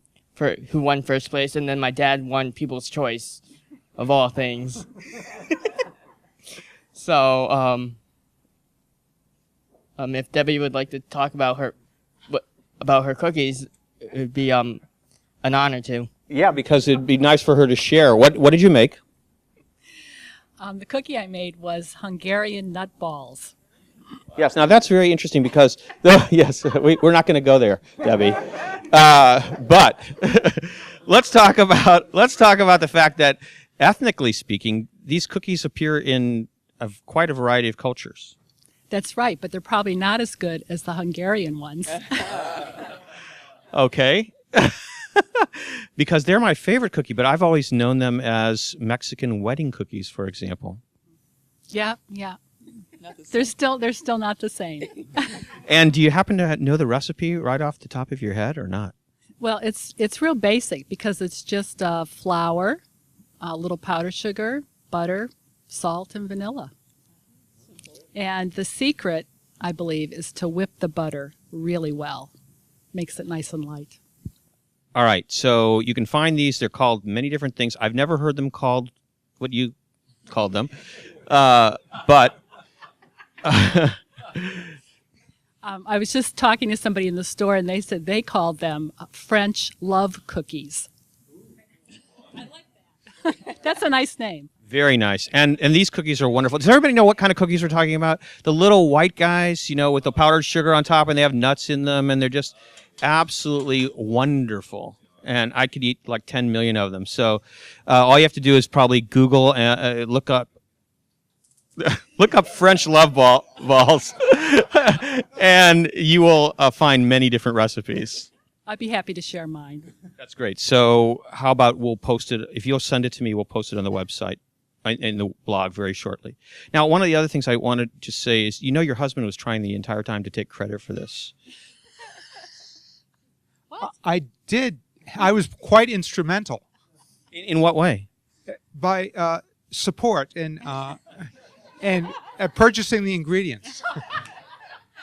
won first place, and then my dad won People's Choice, of all things. So, if Debbie would like to talk about her cookies, it would be an honor to. Yeah, because it'd be nice for her to share. What did you make? The cookie I made was Hungarian nut balls. Yes, now that's very interesting because, yes, we're not going to go there, Debbie. But let's talk about the fact that, ethnically speaking, these cookies appear in quite a variety of cultures. That's right, but they're probably not as good as the Hungarian ones. Okay. Because they're my favorite cookie, but I've always known them as Mexican wedding cookies, for example. Yeah. They're still not the same. And do you happen to know the recipe right off the top of your head or not? Well, it's real basic because it's just flour, a little powdered sugar, butter, salt, and vanilla. And the secret, I believe, is to whip the butter really well. Makes it nice and light. All right, so you can find these. They're called many different things. I've never heard them called what you called them, but I was just talking to somebody in the store, and they said they called them French love cookies. I like that. That's a nice name. Very nice. And these cookies are wonderful. Does everybody know what kind of cookies we're talking about? The little white guys, with the powdered sugar on top, and they have nuts in them, and they're just absolutely wonderful. And I could eat like 10 million of them. So all you have to do is probably Google and look up French love balls, and you will find many different recipes. I'd be happy to share mine. That's great. So how about we'll post it, if you'll send it to me, we'll post it on the website, in the blog very shortly. Now, one of the other things I wanted to say is, your husband was trying the entire time to take credit for this. What? I did. I was quite instrumental. In what way? By support and purchasing the ingredients.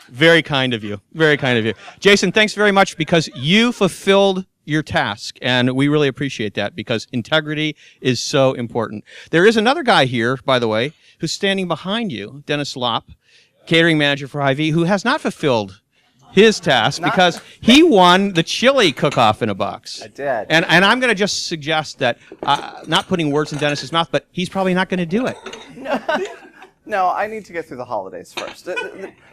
Very kind of you. Very kind of you. Jason, thanks very much because you fulfilled your task, and we really appreciate that because integrity is so important. There is another guy here, by the way, who's standing behind you, Dennis Lopp, catering manager for Hy-Vee, who has not fulfilled his task because he won the chili cook-off in a box. I did. And I'm going to just suggest that, not putting words in Dennis's mouth, but he's probably not going to do it. No, I need to get through the holidays first.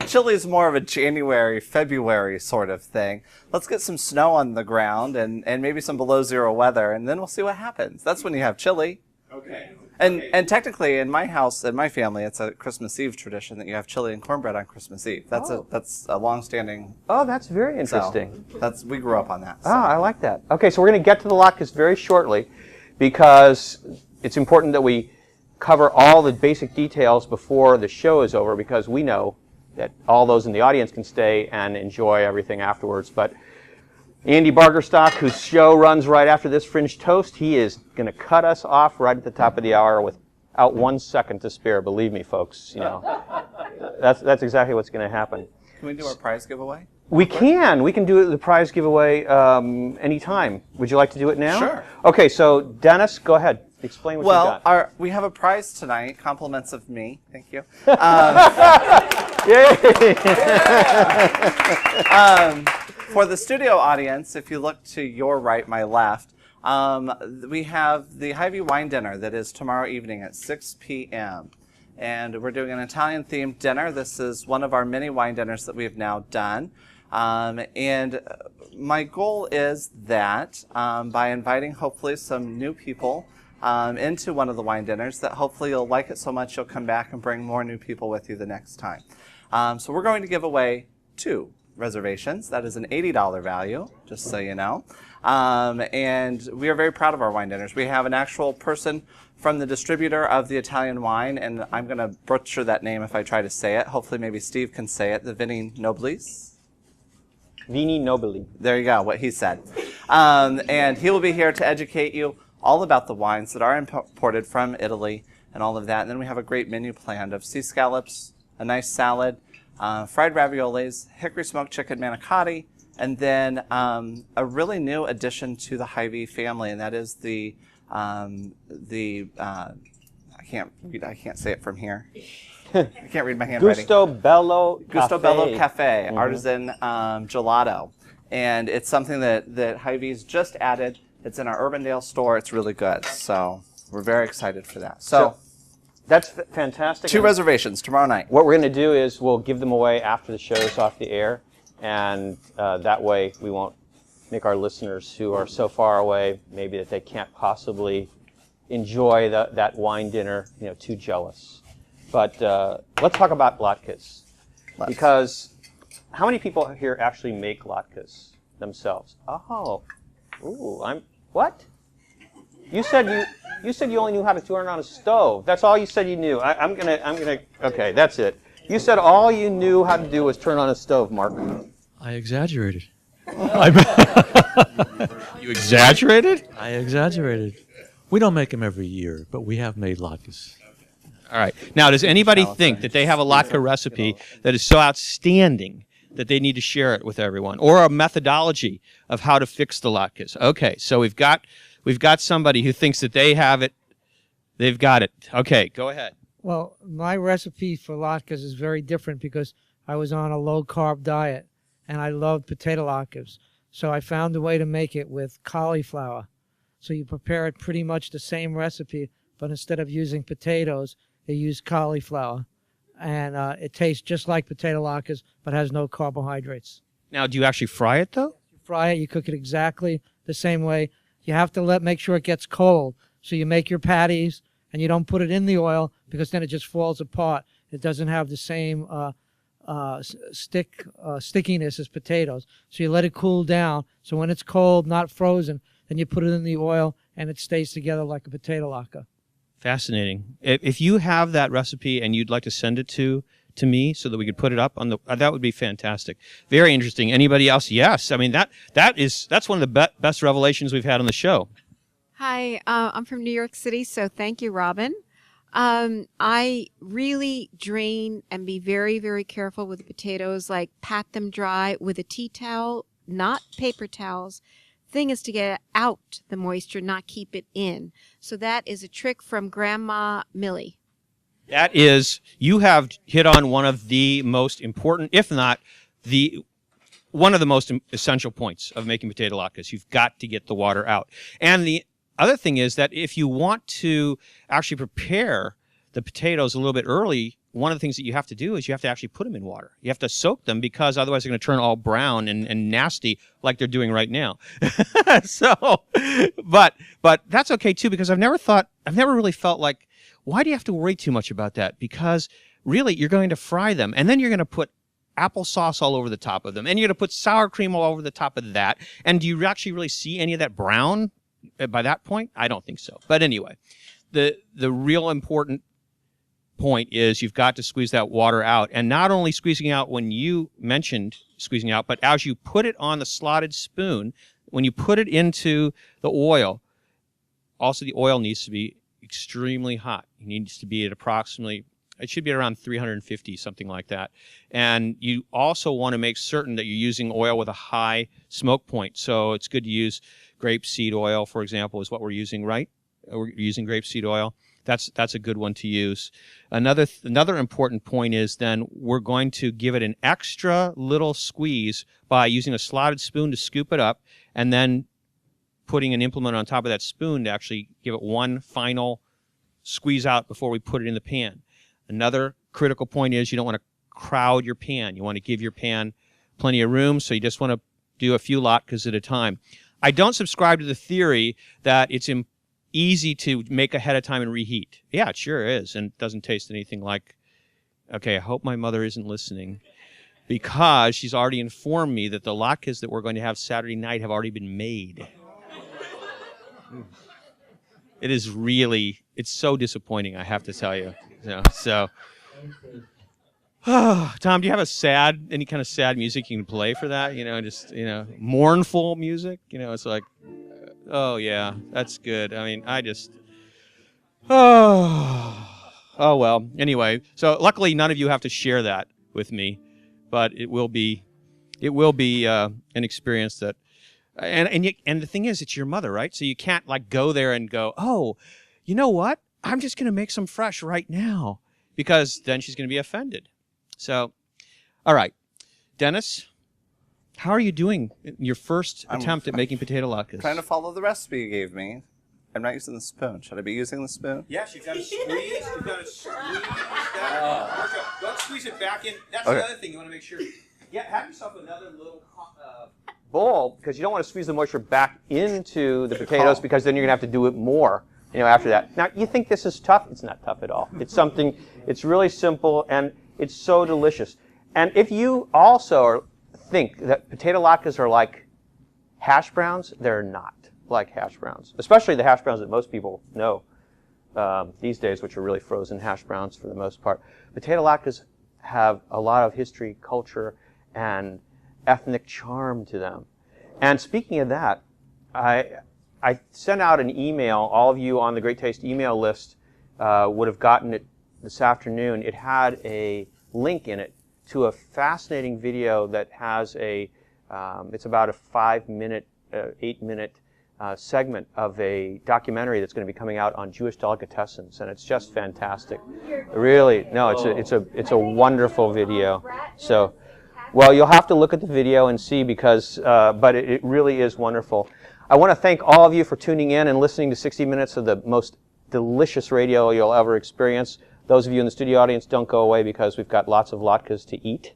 Chili is more of a January, February sort of thing. Let's get some snow on the ground and maybe some below zero weather, and then we'll see what happens. That's when you have chili. Okay. And technically, in my house, in my family, it's a Christmas Eve tradition that you have chili and cornbread on Christmas Eve. That's a long-standing. Oh, that's very interesting. So we grew up on that. So. Ah, I like that. Okay, so we're going to get to the latkes very shortly, because it's important that we cover all the basic details before the show is over, because we know that all those in the audience can stay and enjoy everything afterwards. But Andy Bargerstock, whose show runs right after this Fringe Toast, he is going to cut us off right at the top of the hour without 1 second to spare. Believe me, folks. You know, that's exactly what's going to happen. Can we do our prize giveaway? We can. We can do the prize giveaway anytime. Would you like to do it now? Sure. Okay, so Dennis, go ahead. Explain what you got. Well, we have a prize tonight, compliments of me. Thank you. Yay! For the studio audience, if you look to your right, my left, we have the Hy-Vee wine dinner that is tomorrow evening at 6 p.m. And we're doing an Italian-themed dinner. This is one of our many wine dinners that we've now done. And my goal is that by inviting hopefully some new people into one of the wine dinners, that hopefully you'll like it so much you'll come back and bring more new people with you the next time. So we're going to give away 2 reservations. That is an $80 value, just so you know. And we are very proud of our wine dinners. We have an actual person from the distributor of the Italian wine, and I'm going to butcher that name if I try to say it. Hopefully maybe Steve can say it, the Vini Nobilis. Vini Nobili. There you go, what he said. And he will be here to educate you all about the wines that are imported from Italy and all of that. And then we have a great menu planned of sea scallops, a nice salad, fried raviolis, hickory smoked chicken manicotti, and then a really new addition to the Hy-Vee family, and that is I can't say it from here. I can't read my handwriting. Gusto Bello Cafe, artisan gelato. And it's something that Hy-Vee's just added. It's in our Urbandale store. It's really good. So we're very excited for that. So that's fantastic. 2 reservations tomorrow night. What we're going to do is we'll give them away after the show's off the air. And that way we won't make our listeners who are so far away, maybe that they can't possibly enjoy that wine dinner, too jealous. But let's talk about latkes. Because how many people here actually make latkes themselves? Oh, ooh, what? You said you only knew how to turn on a stove. That's all you said you knew. I'm gonna. Okay, that's it. You said all you knew how to do was turn on a stove, Mark. I exaggerated. You exaggerated? I exaggerated. We don't make them every year, but we have made latkes. All right. Now, does anybody think that they have a latke recipe that is so outstanding that they need to share it with everyone, or a methodology of how to fix the latkes? Okay, so we've got somebody who thinks that they have it. They've got it. Okay, go ahead. Well, my recipe for latkes is very different because I was on a low-carb diet, and I loved potato latkes. So I found a way to make it with cauliflower. So you prepare it pretty much the same recipe, but instead of using potatoes, they use cauliflower. And it tastes just like potato latkes, but has no carbohydrates. Now, do you actually fry it, though? You fry it, you cook it exactly the same way. You have to make sure it gets cold. So you make your patties, and you don't put it in the oil because then it just falls apart. It doesn't have the same stickiness as potatoes. So you let it cool down. So when it's cold, not frozen, then you put it in the oil, and it stays together like a potato latke. Fascinating. If you have that recipe and you'd like to send it to me so that we could put it up on the, that would be fantastic. Very interesting. Anybody else? Yes. I mean, that's one of the best revelations we've had on the show. Hi, I'm from New York City, so thank you, Robin. I really drain and be very, very careful with the potatoes, like pat them dry with a tea towel, not paper towels. Thing is to get out the moisture, not keep it in. So that is a trick from Grandma Millie. That is, you have hit on one of the most important, if not one of the most essential points of making potato latkes. You've got to get the water out. And the other thing is that if you want to actually prepare the potatoes a little bit one of the things that you have to do is you have to actually put them in water. You have to soak them because otherwise they're going to turn all brown and nasty like they're doing right now. So, but that's okay too, because I've never really felt like, why do you have to worry too much about that? Because really you're going to fry them and then you're going to put applesauce all over the top of them and you're going to put sour cream all over the top of that. And do you actually really see any of that brown by that point? I don't think so. But anyway, the real important point is you've got to squeeze that water out, and not only squeezing out when you mentioned squeezing out, but as you put it on the slotted spoon, when you put it into the oil, also the oil needs to be extremely hot. It needs to be at approximately, it should be around 350, something like that. And you also want to make certain that you're using oil with a high smoke point. So it's good to use grapeseed oil, for example, is what we're using, right? We're using grapeseed oil. That's a good one to use. Another important point is then we're going to give it an extra little squeeze by using a slotted spoon to scoop it up and then putting an implement on top of that spoon to actually give it one final squeeze out before we put it in the pan. Another critical point is you don't want to crowd your pan. You want to give your pan plenty of room, so you just want to do a few latkes at a time. I don't subscribe to the theory that it's easy to make ahead of time and reheat. Yeah, it sure is, and it doesn't taste anything like, okay, I hope my mother isn't listening, because she's already informed me that the latkes that we're going to have Saturday night have already been made. It is really, it's so disappointing, I have to tell you. So, Tom, do you have any kind of sad music you can play for that? Mournful music? It's like, oh yeah, that's good. I mean, oh well. Anyway, so luckily none of you have to share that with me, but it will be an experience that, and the thing is, it's your mother, right? So you can't like go there and go, oh, you know what? I'm just going to make some fresh right now, because then she's going to be offended. So, all right, Dennis. How are you doing in your first attempt at making potato latkes? Trying to follow the recipe you gave me. I'm not using the spoon. Should I be using the spoon? Yes, you've got to squeeze. You've got to squeeze that. Don't squeeze it back in. That's the other thing you want to make sure. Yeah, have yourself another little bowl, because you don't want to squeeze the moisture back into the potatoes, because then you're going to have to do it more, after that. Now, you think this is tough? It's not tough at all. It's really simple, and it's so delicious. And if you also think that potato latkes are like hash browns, they're not like hash browns, especially the hash browns that most people know these days, which are really frozen hash browns for the most part. Potato latkes have a lot of history, culture, and ethnic charm to them. And speaking of that, I sent out an email. All of you on the Great Taste email list would have gotten it this afternoon. It had a link in it to a fascinating video that has it's about a 5-minute, 8-minute segment of a documentary that's going to be coming out on Jewish delicatessens, and it's just fantastic. Really, no, it's a wonderful video. So, well, you'll have to look at the video and see, because, but it really is wonderful. I want to thank all of you for tuning in and listening to 60 minutes of the most delicious radio you'll ever experience. Those of you in the studio audience, don't go away, because we've got lots of latkes to eat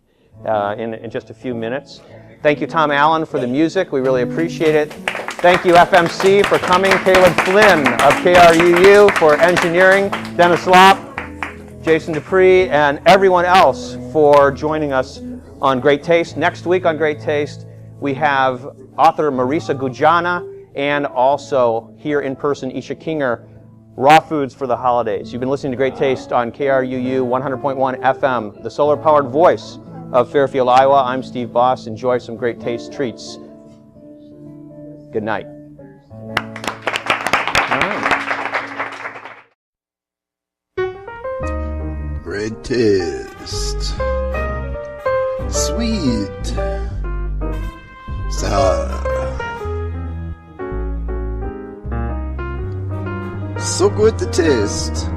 in just a few minutes. Thank you, Tom Allen, for the music. We really appreciate it. Thank you, FMC, for coming. Caleb Flynn of KRUU for engineering. Dennis Lopp, Jason Dupree, and everyone else for joining us on Great Taste. Next week on Great Taste, we have author Marisa Gujana, and also here in person, Isha Kinger, Raw Foods for the Holidays. You've been listening to Great Taste on KRUU 100.1 FM, the solar-powered voice of Fairfield, Iowa. I'm Steve Boss. Enjoy some Great Taste treats. Good night. Great Taste. Sweet. Sour. So good to taste.